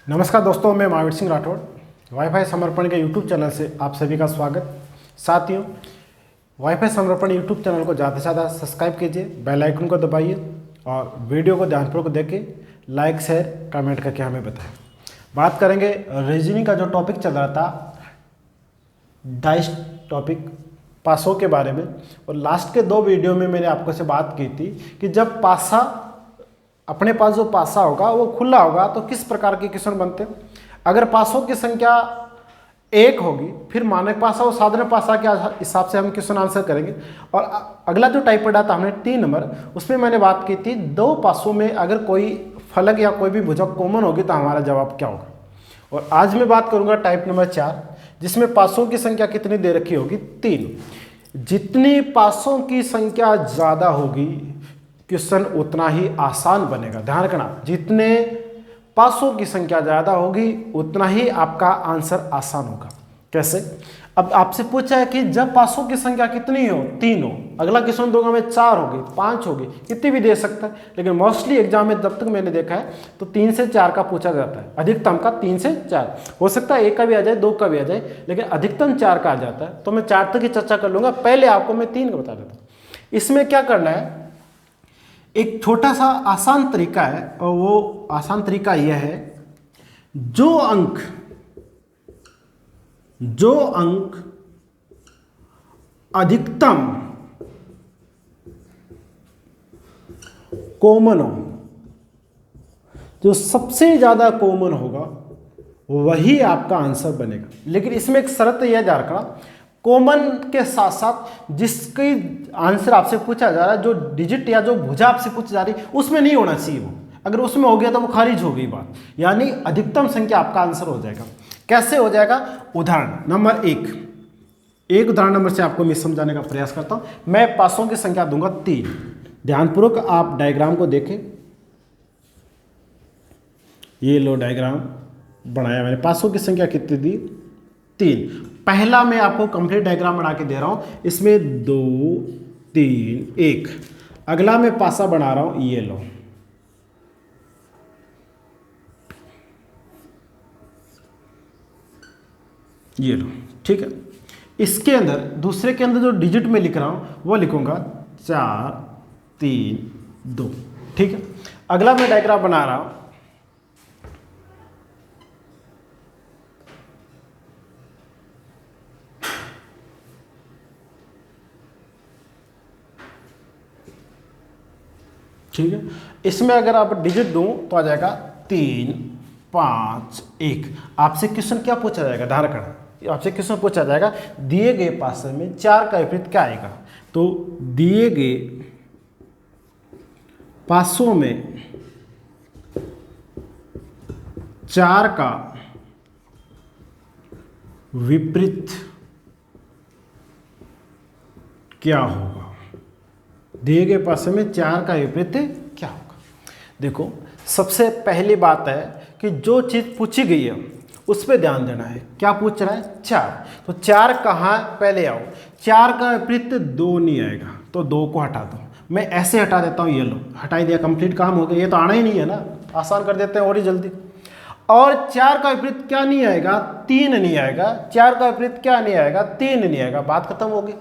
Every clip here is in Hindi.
नमस्कार दोस्तों, मैं महावीर सिंह राठौड़ वाईफाई समर्पण के यूट्यूब चैनल से आप सभी का स्वागत। साथियों, वाईफाई समर्पण यूट्यूब चैनल को ज़्यादा से ज़्यादा सब्सक्राइब कीजिए, बेल आइकन को दबाइए और वीडियो को ध्यानपूर्वक देखें, लाइक शेयर कमेंट करके हमें बताएं। बात करेंगे रीजनिंग का जो टॉपिक चल रहा था, डाइस टॉपिक पासों के बारे में। और लास्ट के 2 वीडियो में मैंने आपको से बात की थी कि जब पासा अपने पास जो पासा होगा वो खुला होगा तो किस प्रकार के क्वेश्चन बनते हैं। अगर पासों की संख्या 1 होगी फिर मानक पासा और साधारण पासा के हिसाब से हम क्वेश्चन आंसर करेंगे। और अगला जो टाइप पढ़ा था हमने 3 नंबर, उसमें मैंने बात की थी 2 पासों में अगर कोई फलक या कोई भी भुजा कॉमन होगी तो हमारा जवाब क्या होगा। और आज मैं बात करूंगा टाइप नंबर 4, जिसमें पासों की संख्या कितनी दे रखी होगी, 3। जितनी पासों की संख्या ज़्यादा होगी क्वेश्चन उतना ही आसान बनेगा। ध्यान रखना, जितने पासों की संख्या ज़्यादा होगी उतना ही आपका आंसर आसान होगा। कैसे? अब आपसे पूछा है कि जब पासों की संख्या कितनी हो, 3 हो, अगला क्वेश्चन दोगे में 4 होगी, 5 होगी, कितनी भी दे सकता है। लेकिन मोस्टली एग्जाम में जब तक मैंने देखा है तो 3 से 4 का पूछा जाता है, अधिकतम का 3 से 4। हो सकता है 1 का भी आ जाए, 2 का भी आ जाए, लेकिन अधिकतम 4 का आ जाता है। तो मैं 4 तक की चर्चा कर लूँगा, पहले आपको मैं 3 का बता देता हूँ। इसमें क्या करना है, एक छोटा सा आसान तरीका है और वो आसान तरीका यह है, जो अंक अधिकतम कॉमन हो, जो सबसे ज्यादा कॉमन होगा वही आपका आंसर बनेगा। लेकिन इसमें एक शर्त यह ध्यान रखना, कॉमन के साथ साथ जिसकी आंसर आपसे पूछा जा रहा है, जो डिजिट या जो भुजा आपसे पूछी जा रही है उसमें नहीं होना चाहिए वो। अगर उसमें हो गया तो वो खारिज हो गई बात, यानी अधिकतम संख्या आपका आंसर हो जाएगा। कैसे हो जाएगा? उदाहरण नंबर 1, एक उदाहरण नंबर से आपको मैं समझाने का प्रयास करता हूं। मैं पासों की संख्या दूंगा 3। ध्यानपूर्वक आप डायग्राम को देखें। ये लो डायग्राम बनाया मैंने, पासों की संख्या कितनी दी, 3। पहला मैं आपको कंप्लीट डायग्राम बना के दे रहा हूं, इसमें 2 3 1। अगला मैं पासा बना रहा हूं, ये लो, ये लो, ठीक है। इसके अंदर दूसरे के अंदर जो डिजिट में लिख रहा हूं वो लिखूंगा 4 3 2, ठीक है। अगला मैं डायग्राम बना रहा हूं, ठीक है। इसमें अगर आप डिजिट दूं तो आ जाएगा 3 5 1। आपसे क्वेश्चन क्या पूछा जाएगा, ध्यान रखना, आपसे क्वेश्चन पूछा जाएगा दिए गए पासे में 4 का विपरीत क्या आएगा। तो दिए गए पासों में 4 का विपरीत क्या होगा। दिए गए पासे में 4 का विपरीत क्या होगा। देखो, सबसे पहली बात है कि जो चीज पूछी गई है उस पर ध्यान देना है। क्या पूछ रहा है? 4। तो 4 कहाँ पहले आओ, 4 का विपरीत 2 नहीं आएगा तो 2 को हटा दो। मैं ऐसे हटा देता हूँ, ये लो, हटा दिया, कंप्लीट काम हो गया। ये तो आना ही नहीं है ना, आसान कर देते हैं और ही जल्दी। और 4 का विपरीत क्या नहीं आएगा, 3 नहीं आएगा। 4 का विपरीत क्या नहीं आएगा, 3 नहीं आएगा। बात खत्म हो गई।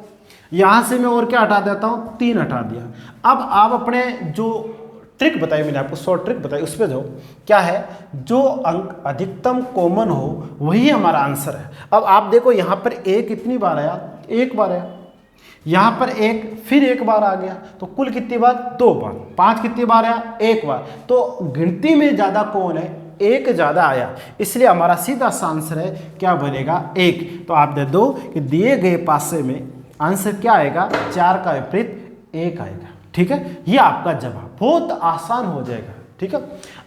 यहां से मैं और क्या हटा देता हूं, 3 हटा दिया। अब आप अपने जो ट्रिक बताई मैंने आपको, शॉर्ट ट्रिक बताई, उस पर जाओ। क्या है? जो अंक अधिकतम कॉमन हो वही हमारा आंसर है। अब आप देखो, यहां पर 1 कितनी बार आया, 1 बार आया। यहां पर 1 फिर 1 बार आ गया, तो कुल कितनी बार, 2 बार। 5 कितनी बार आया, 1 बार। तो गिनती में ज्यादा कौन है, 1 ज्यादा आया, इसलिए हमारा सीधा सा आंसर है क्या बनेगा, 1। तो आप दे दो कि दिए गए पासे में आंसर क्या आएगा, 4 का विपरीत 1 आएगा। ठीक है, ये आपका जवाब बहुत आसान हो जाएगा। ठीक है,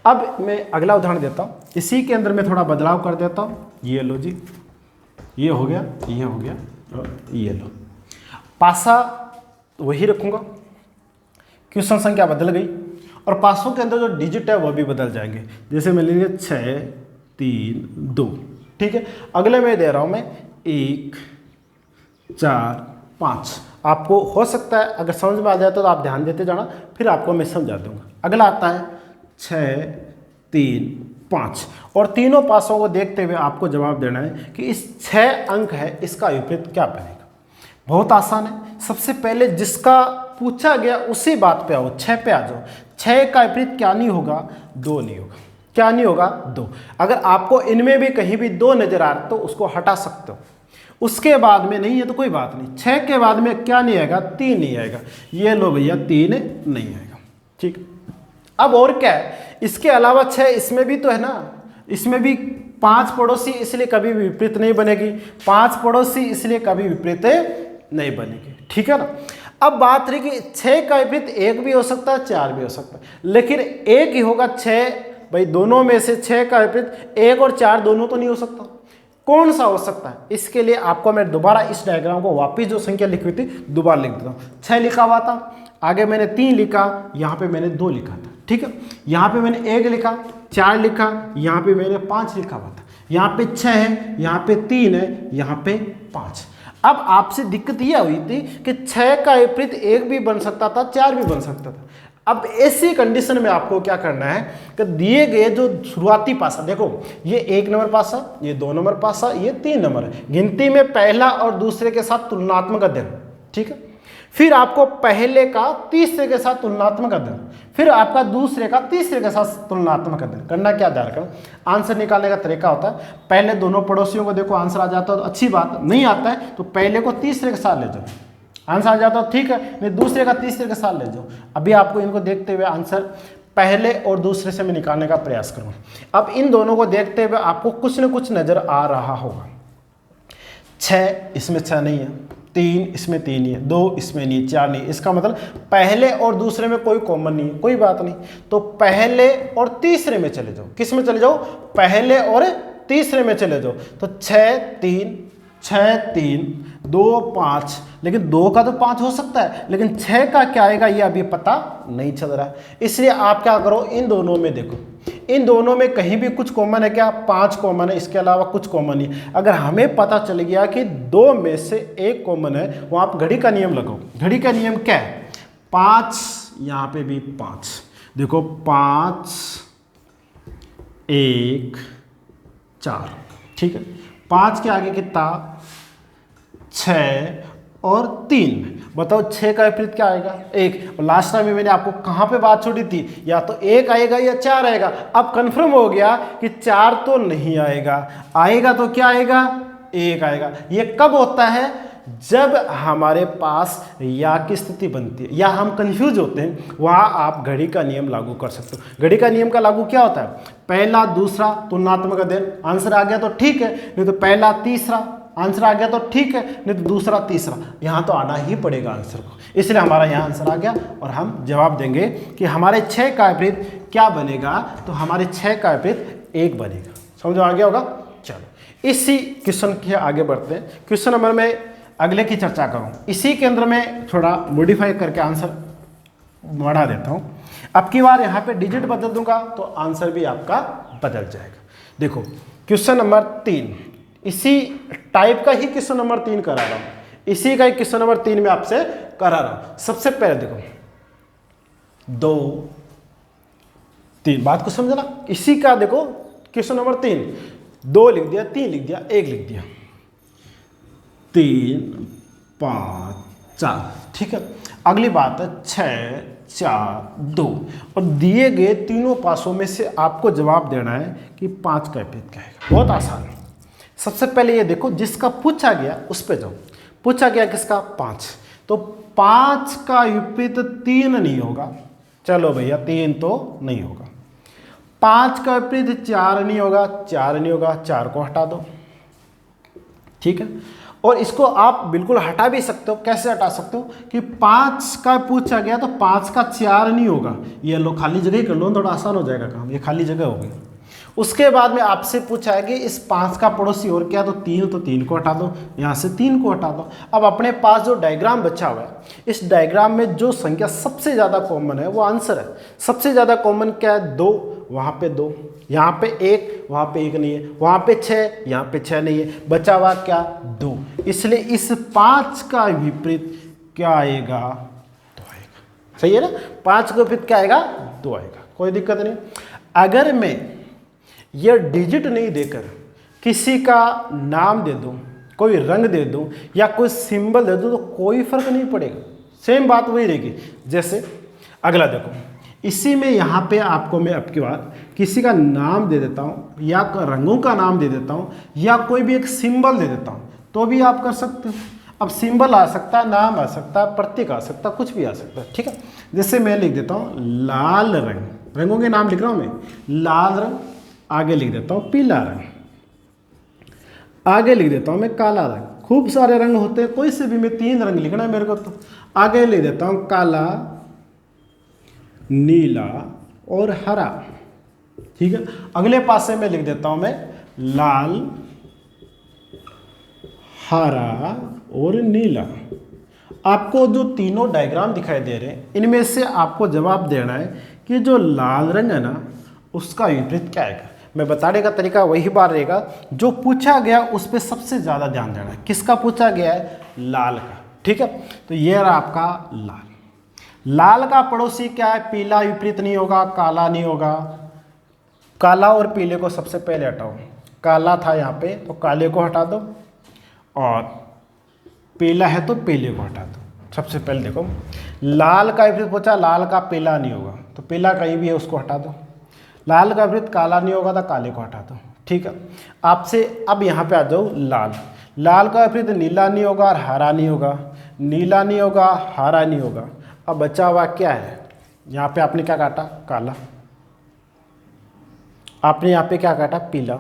अब मैं अगला उदाहरण देता हूं। इसी के अंदर मैं थोड़ा बदलाव कर देता हूं। ये लो जी, ये हो गया, ये हो गया, और ये लो। पासा वही रखूंगा, क्वेश्चन संख्या बदल गई और पासों के अंदर जो डिजिट है वो भी बदल जाएंगे। जैसे मैं लेंगे 6 3 2, ठीक है। अगले में दे रहा हूं मैं 1 4 5। आपको हो सकता है अगर समझ में आ जाए तो आप ध्यान देते जाना, फिर आपको मैं समझा दूंगा। अगला आता है 6 3 5। और तीनों पासों को देखते हुए आपको जवाब देना है कि इस 6 अंक है इसका विपरीत क्या बनेगा। बहुत आसान है। सबसे पहले जिसका पूछा गया उसी बात पे आओ, 6 पे आ जाओ। 6 का विपरीत क्या नहीं होगा, 2 नहीं होगा। क्या नहीं होगा, 2। अगर आपको इनमें भी कहीं भी 2 नजर आ रहा तो उसको हटा सकते हो। उसके बाद में नहीं है तो कोई बात नहीं। 6 के बाद में क्या नहीं आएगा, 3 नहीं आएगा। ये लो भैया 3 नहीं आएगा। ठीक। अब और क्या है, इसके अलावा 6 इसमें भी तो है ना, इसमें भी 5 पड़ोसी इसलिए कभी विपरीत नहीं बनेगी, 5 पड़ोसी इसलिए कभी विपरीत नहीं बनेगी। ठीक है ना। अब बात रही कि 6 का विपरीत 1 भी हो सकता है, 4 भी हो सकता है, लेकिन एक ही होगा 6। भाई दोनों में से 6 का विपरीत 1 और 4 दोनों तो नहीं हो सकता। कौन सा हो सकता है, इसके लिए आपको मैं दोबारा इस डायग्राम को वापस जो संख्या लिखी हुई थी दोबारा लिख देता हूँ। 6 लिखा हुआ था, आगे मैंने 3 लिखा, यहाँ पे मैंने 2 लिखा था। ठीक है। यहाँ पे मैंने 1 लिखा, 4 लिखा, यहाँ पे मैंने 5 लिखा हुआ था। यहाँ पे 6 है, यहाँ पे 3 है, यहाँ पे 5। अब आपसे दिक्कत यह हुई थी कि 6 का विपरीत 1 भी बन सकता था, 4 भी बन सकता था। अब ऐसी कंडीशन में आपको क्या करना है कि दिए गए जो शुरुआती पासा, देखो ये 1 नंबर पासा, ये 2 नंबर पासा, ये 3 नंबर है। गिनती में पहला और दूसरे के साथ तुलनात्मक अध्ययन। ठीक है। फिर आपको पहले का तीसरे के साथ तुलनात्मक अध्ययन, फिर आपका दूसरे का तीसरे के साथ तुलनात्मक अध्ययन करना। क्या ध्यान रखना, आंसर निकालने का तरीका होता है, पहले दोनों पड़ोसियों को देखो आंसर आ जाता है तो अच्छी बात, नहीं आता है तो पहले को तीसरे के साथ ले जाओ, आंसर आ जाता है ठीक है, नहीं दूसरे का तीसरे के साथ ले जाओ। अभी आपको इनको देखते हुए आंसर पहले और दूसरे से मैं निकालने का प्रयास करूँगा। अब इन दोनों को देखते हुए आपको कुछ न कुछ नजर आ रहा होगा। 6 इसमें 6 नहीं है, 3 इसमें 3 नहीं है, 2 इसमें नहीं है, 4 नहीं है। इसका मतलब पहले और दूसरे में कोई कॉमन नहीं है, कोई बात नहीं। तो पहले और तीसरे में चले जाओ। किस में चले जाओ, पहले और तीसरे में चले जाओ। तो 6 3 6 3 2 5, लेकिन 2 का तो 5 हो सकता है, लेकिन 6 का क्या आएगा ये अभी पता नहीं चल रहा है। इसलिए आप क्या करो, इन दोनों में देखो, इन दोनों में कहीं भी कुछ कॉमन है क्या, 5 कॉमन है, इसके अलावा कुछ कॉमन नहीं। अगर हमें पता चल गया कि 2 में से 1 कॉमन है, वो आप घड़ी का नियम लगाओ। घड़ी का नियम क्या है, 5, यहाँ पे भी 5, देखो 5 1 4। ठीक है। 5 के आगे कितना, 6 और 3। बताओ 6 का विपरीत क्या आएगा, 1। और लास्ट टाइम में मैंने आपको कहाँ पे बात छोड़ी थी, या तो 1 आएगा या 4 आएगा। अब कंफर्म हो गया कि 4 तो नहीं आएगा, आएगा तो क्या आएगा, 1 आएगा। ये कब होता है, जब हमारे पास या की स्थिति बनती है या हम कंफ्यूज होते हैं, वहाँ आप घड़ी का नियम लागू कर सकते हो। घड़ी का नियम का लागू क्या होता है, पहला दूसरा तुलनात्मक अध्ययन, आंसर आ गया तो ठीक है, नहीं तो पहला तीसरा, आंसर आ गया तो ठीक है, नहीं तो दूसरा तीसरा। यहाँ तो आना ही पड़ेगा आंसर को, इसलिए हमारा यहाँ आंसर आ गया। और हम जवाब देंगे कि हमारे 6 का विपरीत क्या बनेगा, तो हमारे 6 का विपरीत 1 बनेगा। समझो आ गया होगा। चलो इसी क्वेश्चन के आगे बढ़ते हैं। क्वेश्चन नंबर में अगले की चर्चा करूँ, इसी के अंदर में थोड़ा मॉडिफाई करके आंसर बढ़ा देता हूँ। अब की बार यहाँ पे डिजिट बदल दूंगा तो आंसर भी आपका बदल जाएगा। देखो क्वेश्चन नंबर 3, इसी टाइप का ही क्वेश्चन नंबर 3 करा रहा हूँ, इसी का ही क्वेश्चन नंबर 3 में आपसे करा रहा हूँ। सबसे पहले देखो 2 3, बात को समझना। इसी का देखो क्वेश्चन नंबर 3, 2 लिख दिया, 3 लिख दिया, 1 लिख दिया, 3 5 4। ठीक है। अगली बात है 6 4 2, और दिए गए तीनों पासों में से आपको जवाब देना है कि 5 का विपरीत क्या है। बहुत आसान है। सबसे पहले ये देखो, जिसका पूछा गया उस पे जाओ। पूछा गया किसका, 5, तो 5 का विपरीत 3 नहीं होगा। चलो भैया 3 तो नहीं होगा। 5 का विपरीत 4 नहीं होगा, 4 नहीं होगा, 4 को हटा दो। ठीक है। और इसको आप बिल्कुल हटा भी सकते हो। कैसे हटा सकते हो कि 5 का पूछा गया तो 5 का 4 नहीं होगा। ये लो खाली जगह ही कर लो, थोड़ा आसान हो जाएगा काम। ये खाली जगह होगी। उसके बाद में आपसे पूछा है कि इस 5 का पड़ोसी और क्या, तो 3, तो 3 को हटा दो, यहाँ से 3 को हटा दो। अब अपने पास जो डायग्राम बचा हुआ है, इस डायग्राम में जो संख्या सबसे ज़्यादा कॉमन है वो आंसर है। सबसे ज़्यादा कॉमन क्या है, 2, वहाँ पे 2, यहाँ पे 1, वहाँ पे 1 नहीं है, वहाँ पे 6, यहाँ पे 6 नहीं है, बचा हुआ क्या, 2। इसलिए इस 5 का विपरीत क्या आएगा, 2 आएगा। सही है ना। 5 का विपरीत क्या आएगा, 2 आएगा। कोई दिक्कत नहीं। अगर मैं यह डिजिट नहीं देकर किसी का नाम दे दूं, कोई रंग दे दूं या कोई सिंबल दे दूं तो कोई फर्क नहीं पड़ेगा, सेम बात वही रहेगी। जैसे अगला देखो, इसी में यहाँ पे आपको मैं अब की बार किसी का नाम दे देता हूँ या रंगों का नाम दे देता हूँ या कोई भी एक सिंबल दे देता हूँ तो भी आप कर सकते हो। अब सिंबल आ सकता है, नाम आ सकता है, प्रतीक आ सकता है, कुछ भी आ सकता है, ठीक है। जैसे मैं लिख देता हूँ लाल रंग, रंगों के नाम लिख रहा हूँ मैं, लाल रंग, आगे लिख देता हूँ पीला रंग, आगे लिख देता हूँ मैं काला रंग। खूब सारे रंग होते हैं, कोई से भी मैं 3 रंग लिखना है मेरे को, तो आगे लिख देता हूँ काला, नीला और हरा, ठीक है। अगले पासे में लिख देता हूँ मैं लाल, हरा और नीला। आपको जो तीनों डायग्राम दिखाई दे रहे हैं इनमें से आपको जवाब देना है कि जो लाल रंग है ना उसका विपरीत क्या आएगा। मैं बताने का तरीका वही बार रहेगा, जो पूछा गया उस पर सबसे ज़्यादा ध्यान देना है। किसका पूछा गया है? लाल का, ठीक है। तो ये रहा आपका लाल। लाल का पड़ोसी क्या है? पीला विपरीत नहीं होगा, काला नहीं होगा। काला और पीले को सबसे पहले हटाओ। काला था यहाँ पे तो काले को हटा दो, और पीला है तो पीले को हटा दो। सबसे पहले देखो, लाल का विपरीत पूछा, लाल का पीला नहीं होगा तो पीला कहीं भी है उसको हटा दो। लाल का विपरीत काला नहीं होगा तो काले को हटा दो, ठीक है। आपसे अब यहाँ पे आ जाओ लाल। लाल का विपरीत नीला नहीं होगा और हरा नहीं होगा, नीला नहीं होगा, हरा नहीं होगा। अब बचा हुआ क्या है? यहाँ पे आपने क्या काटा? काला। आपने यहाँ पे क्या काटा? पीला।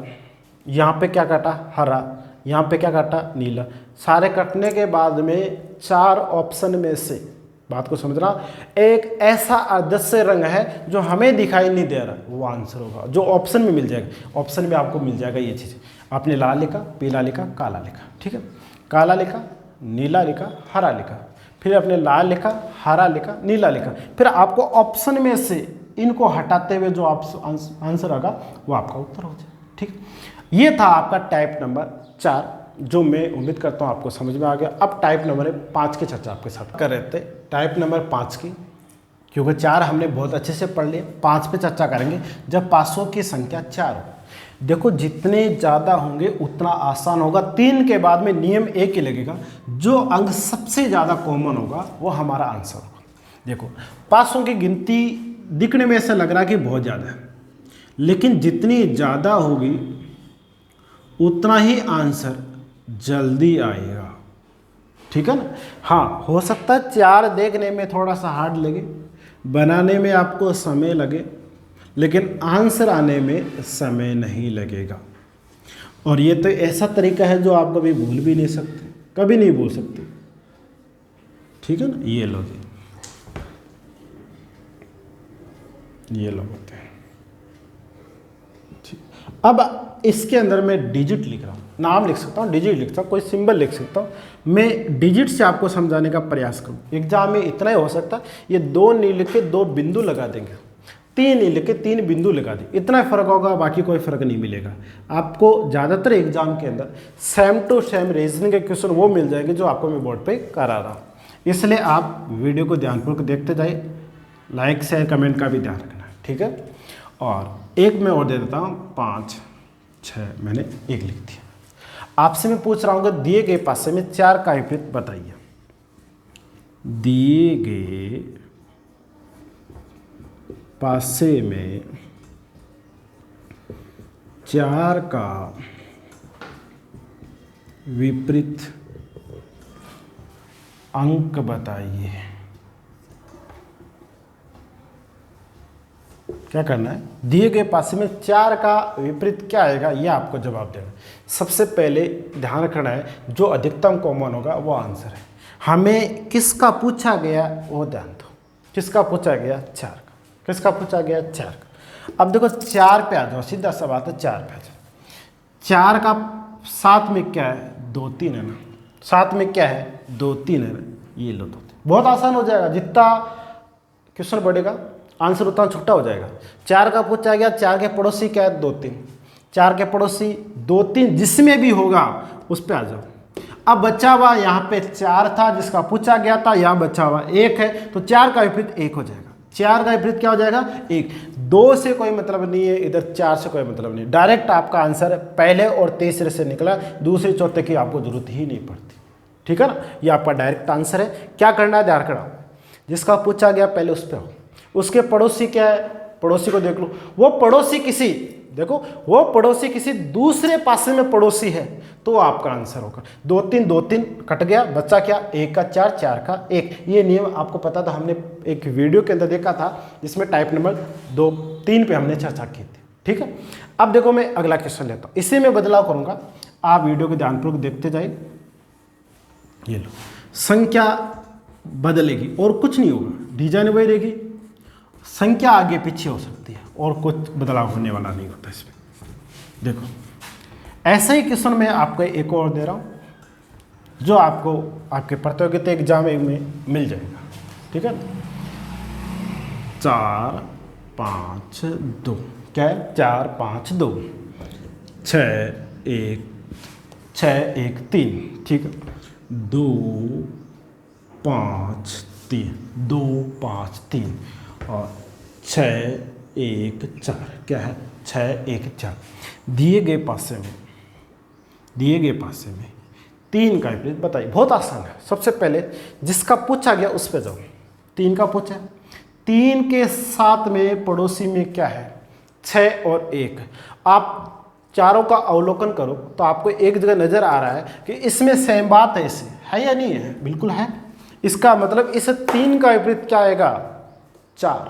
यहाँ पे क्या काटा? हरा। यहाँ पे क्या काटा? नीला। सारे कटने के बाद में 4 ऑप्शन में से, बात को समझ रहा, एक ऐसा अदृश्य रंग है जो हमें दिखाई नहीं दे रहा, वो आंसर होगा, जो ऑप्शन में मिल जाएगा। ऑप्शन में आपको मिल जाएगा ये चीज़। आपने लाल लिखा, पीला लिखा, काला लिखा, ठीक है। काला लिखा, नीला लिखा, हरा लिखा, फिर आपने लाल लिखा, हरा लिखा, नीला लिखा, फिर आपको ऑप्शन में से इनको हटाते हुए जो आंसर आएगा वो आपका उत्तर हो जाए, ठीक। ये था आपका टाइप नंबर 4, जो मैं उम्मीद करता हूँ आपको समझ में आ गया। अब टाइप नंबर 5 की चर्चा आपके साथ कर रहे थे। टाइप नंबर 5 की, क्योंकि 4 हमने बहुत अच्छे से पढ़ लिए, 5 पे चर्चा करेंगे जब पासों की संख्या 4 हो। देखो, जितने ज़्यादा होंगे उतना आसान होगा। 3 के बाद में नियम एक ही लगेगा, जो अंक सबसे ज़्यादा कॉमन होगा वो हमारा आंसर होगा। देखो, पासों की गिनती दिखने में ऐसा लग रहा है कि बहुत ज़्यादा है, लेकिन जितनी ज़्यादा होगी उतना ही आंसर जल्दी आएगा, ठीक है ना। हाँ, हो सकता है 4 देखने में थोड़ा सा हार्ड लगे, बनाने में आपको समय लगे, लेकिन आंसर आने में समय नहीं लगेगा। और ये तो ऐसा तरीका है जो आप कभी भूल भी नहीं सकते, कभी नहीं भूल सकते, ठीक है ना। ये लो जी, ये लो होते हैं, ठीक। अब इसके अंदर मैं डिजिट लिख रहा हूँ, नाम लिख सकता हूँ, डिजिट लिख सकता हूँ, कोई सिंबल लिख सकता हूँ। मैं डिजिट से आपको समझाने का प्रयास करूँ। एग्जाम में इतना ही हो सकता है, ये 2 नहीं लिख के 2 बिंदु लगा देंगे, 3 नहीं लिख के 3 बिंदु लगा देंगे, इतना फर्क होगा, बाकी कोई फर्क नहीं मिलेगा आपको। ज़्यादातर एग्जाम के अंदर सेम टू सेम रीजनिंग के क्वेश्चन वो मिल जाएंगे जो आपको मैं बोर्ड पर करा रहा हूँ। इसलिए आप वीडियो को ध्यानपूर्वक देखते जाइए, लाइक शेयर कमेंट का भी ध्यान रखना, ठीक है। और एक मैं और दे देता हूँ, 5 6 मैंने 1 लिख दिया। आपसे मैं पूछ रहा हूँ कि दिए गए पासे में 4 का विपरीत बताइए। दिए गए पासे में 4 का विपरीत अंक बताइए। क्या करना है? दिए गए पासे में 4 का विपरीत क्या आएगा, यह आपको जवाब देना है। सबसे पहले ध्यान रखना है, जो अधिकतम कॉमन होगा वो आंसर है। हमें किसका पूछा गया वो ध्यान दो। किसका पूछा गया? 4 का। किसका पूछा गया? 4 का। अब देखो 4 पे आ जाओ, सीधा सा बात है, 4 पे आ जाओ। 4 का साथ में क्या है? 2 3 है ना। साथ में क्या है? 2 3 है ना। ये लो 2 3, बहुत आसान हो जाएगा। जितना क्वेश्चन बढ़ेगा आंसर उतना छोटा हो जाएगा। 4 का पूछा गया, 4 के पड़ोसी क्या है? 2 3। 4 के पड़ोसी 2 3 जिसमें भी होगा उस पे आ जाओ। अब बचा हुआ यहाँ पे 4 था जिसका पूछा गया था, यहाँ बचा हुआ 1 है, तो 4 का विपरीत 1 हो जाएगा। 4 का विपरीत क्या हो जाएगा? 1। 2 से कोई मतलब नहीं है, इधर 4 से कोई मतलब नहीं, डायरेक्ट आपका आंसर पहले और तीसरे से निकला, दूसरे चौथे की आपको जरूरत ही नहीं पड़ती। ठीक है ना, ये आपका डायरेक्ट आंसर है। क्या करना है, ध्यान रखना, जिसका पूछा गया पहले उस पर हो। उसके पड़ोसी क्या है, पड़ोसी को देख लो, वो पड़ोसी किसी, देखो वो पड़ोसी किसी दूसरे पासे में पड़ोसी है, तो आपका आंसर होगा 2 3 2 3 कट गया, बच्चा क्या 1 का 4 4 का 1। ये नियम आपको पता था, हमने एक वीडियो के अंदर देखा था जिसमें टाइप नंबर 2 3 पे हमने चर्चा की थी। ठीक है, अब देखो मैं अगला क्वेश्चन लेता हूँ, इसी में बदलाव करूंगा, आप वीडियो को ध्यानपूर्वक देखते जाइए। ये लो, संख्या बदलेगी और कुछ नहीं होगा, डिजाइन वही रहेगी, संख्या आगे पीछे हो सकती है और कुछ बदलाव होने वाला नहीं होता इसमें। देखो ऐसा ही क्वेश्चन मैं आपको एक और दे रहा हूं जो आपको आपके प्रतियोगिता एग्जाम में मिल जाएगा। ठीक है, 4 5 2, क्या है 4 5 2 6 1 3। ठीक है, 2 5 3 2 5 3 और 6 1 4, क्या है 6 1 4। दिए गए पासे में 3 का विपरीत बताइए। बहुत आसान है, सबसे पहले जिसका पूछा गया उस पे जाओ। 3 का पूछा, 3 के साथ में पड़ोसी में क्या है 6 और 1। आप चारों का अवलोकन करो तो आपको एक जगह नजर आ रहा है कि इसमें सेम बात है, इससे है या नहीं है, बिल्कुल है। इसका मतलब इस 3 का विपरीत क्या आएगा 4,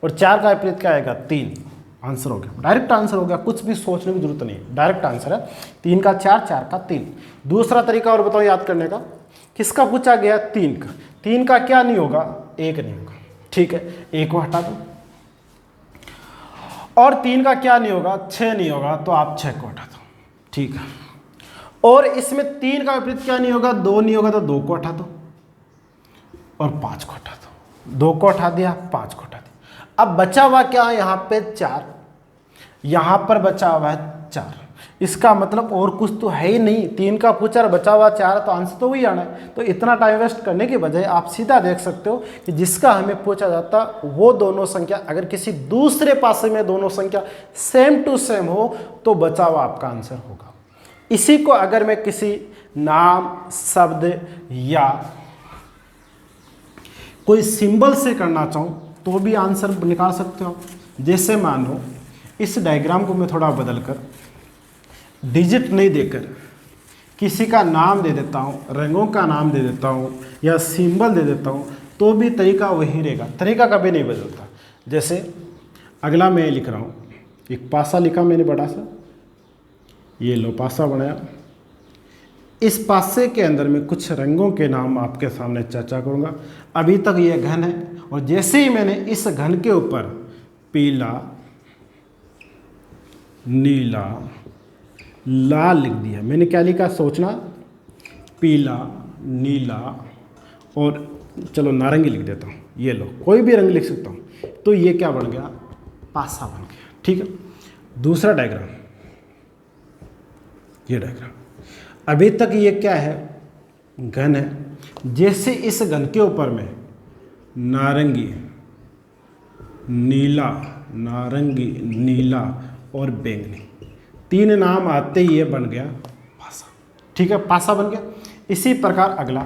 और 4 का विपरीत क्या आएगा 3। आंसर हो गया, डायरेक्ट आंसर हो गया, कुछ भी सोचने की जरूरत नहीं, डायरेक्ट आंसर है। 3 का 4 4 का 3। दूसरा तरीका और बताओ याद करने का, किसका पूछा गया 3 का, 3 का क्या नहीं होगा 1 नहीं होगा। ठीक है, 1 को हटा दो, और 3 का क्या नहीं होगा 6 नहीं होगा, तो आप 6 को हटा दो। ठीक है, और इसमें 3 का विपरीत क्या नहीं होगा 2 नहीं होगा, तो 2 को हटा दो और 5 को हटा दो। 2 को हटा दिया, 5 को हटा दिया, अब बचा हुआ क्या यहाँ पे 4, यहाँ पर बचा हुआ है 4। इसका मतलब और कुछ तो है ही नहीं, 3 का पूछा और बचा हुआ 4, तो आंसर तो वही आना है। तो इतना टाइम वेस्ट करने के बजाय आप सीधा देख सकते हो कि जिसका हमें पूछा जाता वो दोनों संख्या अगर किसी दूसरे पासे में दोनों संख्या सेम टू सेम हो तो बचा हुआ आपका आंसर होगा। इसी को अगर मैं किसी नाम, शब्द या कोई सिंबल से करना चाहूँ तो भी आंसर निकाल सकते हो। जैसे मानो इस डायग्राम को मैं थोड़ा बदलकर डिजिट नहीं देकर किसी का नाम दे देता हूँ, रंगों का नाम दे देता हूँ या सिंबल दे देता हूँ, तो भी तरीका वही रहेगा, तरीका कभी नहीं बदलता। जैसे अगला मैं लिख रहा हूँ, एक पासा लिखा मैंने बड़ा सा, ये लो पासा बनाया। इस पासे के अंदर मैं कुछ रंगों के नाम आपके सामने चर्चा करूँगा। अभी तक ये घन है, और जैसे ही मैंने इस घन के ऊपर पीला, नीला, लाल लिख दिया, मैंने क्या लिखा सोचना, पीला, नीला और चलो नारंगी लिख देता हूँ, ये लो कोई भी रंग लिख सकता हूँ, तो ये क्या बन गया पासा बन गया। ठीक है, दूसरा डायग्राम, ये डायग्राम अभी तक ये क्या है घन है, जैसे इस घन के ऊपर में नारंगी, नीला, नारंगी, नीला और बैंगनी, 3 नाम आते ही ये बन गया पासा। ठीक है, पासा बन गया। इसी प्रकार अगला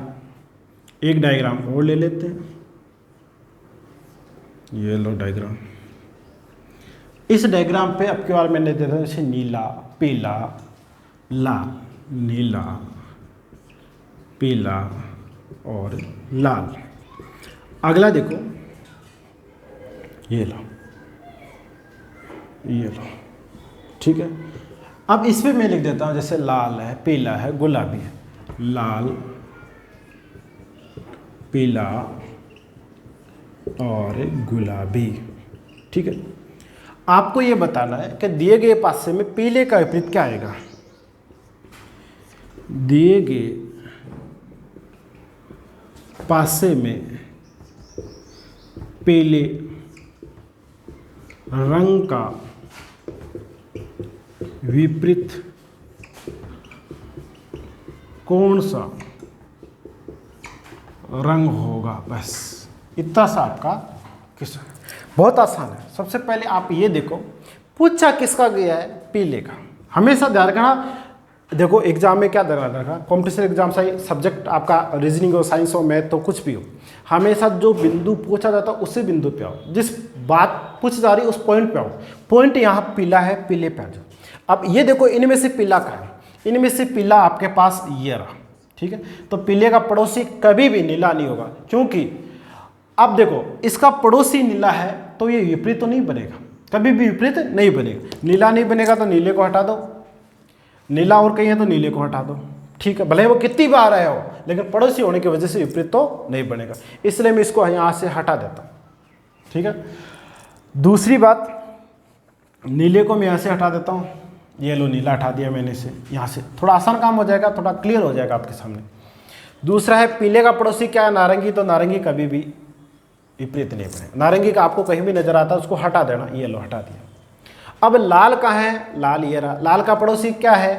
एक डायग्राम और ले लेते हैं, ये लो डायग्राम। इस डायग्राम पे अब की बार मैंने दे दिया जैसे नीला, पीला, लाल, नीला, पीला और लाल। अगला देखो, ये लो, ये लो। ठीक है, अब इसमें मैं लिख देता हूँ जैसे लाल है, पीला है, गुलाबी है, लाल, पीला और गुलाबी। ठीक है, आपको ये बताना है कि दिए गए पासे में पीले का विपरीत क्या आएगा। दिए गए पासे में पीले रंग का विपरीत कौन सा रंग होगा, बस इतना सा आपका क्वेश्चन। बहुत आसान है। सबसे पहले आप ये देखो, पूछा किसका गया है, पीले का। हमेशा ध्यान रखना, देखो एग्जाम में क्या ध्यान रखना, कॉम्पिटिशन एग्जाम से सब्जेक्ट आपका रीजनिंग हो, साइंस हो, मैथ हो, कुछ भी हो, हमेशा जो बिंदु पूछा जाता है उसी बिंदु पे आओ, जिस बात पूछ जा रही है उस पॉइंट पे आओ। पॉइंट यहाँ पीला है, पीले पे आ जाओ। अब ये देखो इनमें से पीला का है, इनमें से पीला आपके पास ये रहा, ठीक है। तो पीले का पड़ोसी कभी भी नीला नहीं होगा, क्योंकि अब देखो इसका पड़ोसी नीला है तो ये विपरीत तो नहीं बनेगा, कभी भी विपरीत नहीं बनेगा। नीला नहीं बनेगा तो नीले को हटा दो, नीला और कहीं है तो नीले को हटा दो, ठीक है। भले वो कितनी बार आया हो, लेकिन पड़ोसी होने की वजह से विपरीत तो नहीं बनेगा, इसलिए मैं इसको यहाँ से हटा देता हूँ, ठीक है। दूसरी बात, नीले को मैं यहाँ से हटा देता हूँ, ये लो नीला हटा दिया मैंने से, यहाँ से थोड़ा आसान काम हो जाएगा, थोड़ा क्लियर हो जाएगा आपके सामने। दूसरा है पीले का पड़ोसी क्या है, नारंगी, तो नारंगी कभी भी विपरीत नहीं बनेगा। नारंगी का आपको कहीं भी नजर आता है उसको हटा देना, ये लो हटा दिया। अब लाल का है, लाल ये रहा, लाल का पड़ोसी क्या है,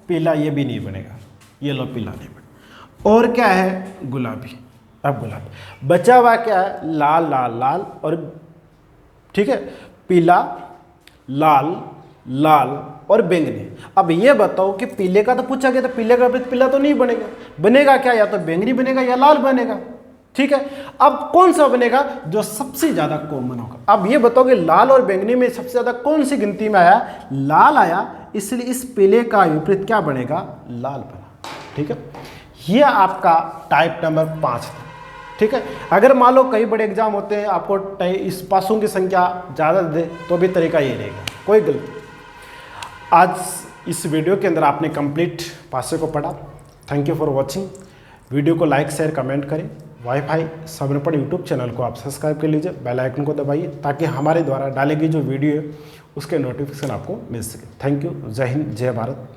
पीला, ये भी नहीं बनेगा, ये लो पीला नहीं बनेगा। और क्या है, गुलाबी। अब गुलाबी बचा हुआ क्या है, लाल लाल लाल और, ठीक है, पीला, लाल लाल और बैंगनी। अब ये बताओ कि पीले का तो पूछा गया, तो पीले का पीला तो नहीं बनेगा, बनेगा क्या, या तो बैंगनी बनेगा या लाल बनेगा, ठीक है। अब कौन सा बनेगा, जो सबसे ज्यादा कॉमन होगा। अब ये बताओ कि लाल और बैंगनी में सबसे ज्यादा कौन सी गिनती में आया, लाल आया, इसलिए इस पीले का विपरीत क्या बनेगा, लाल बना, ठीक है। ये आपका टाइप नंबर 5 था, ठीक है। अगर मान लो कई बड़े एग्जाम होते हैं, आपको इस पासों की संख्या ज़्यादा दे तो भी तरीका ये रहेगा, कोई गलती। आज इस वीडियो के अंदर आपने कंप्लीट पासे को पढ़ा। Thank you for watching. Video को लाइक शेयर कमेंट करें। वाईफाई समर्पण यूट्यूब चैनल को आप सब्सक्राइब कर लीजिए, बेल आइकन को दबाइए, ताकि हमारे द्वारा डाली गई जो वीडियो है उसके नोटिफिकेशन आपको मिल सके। Thank you. जय हिंद, जय भारत।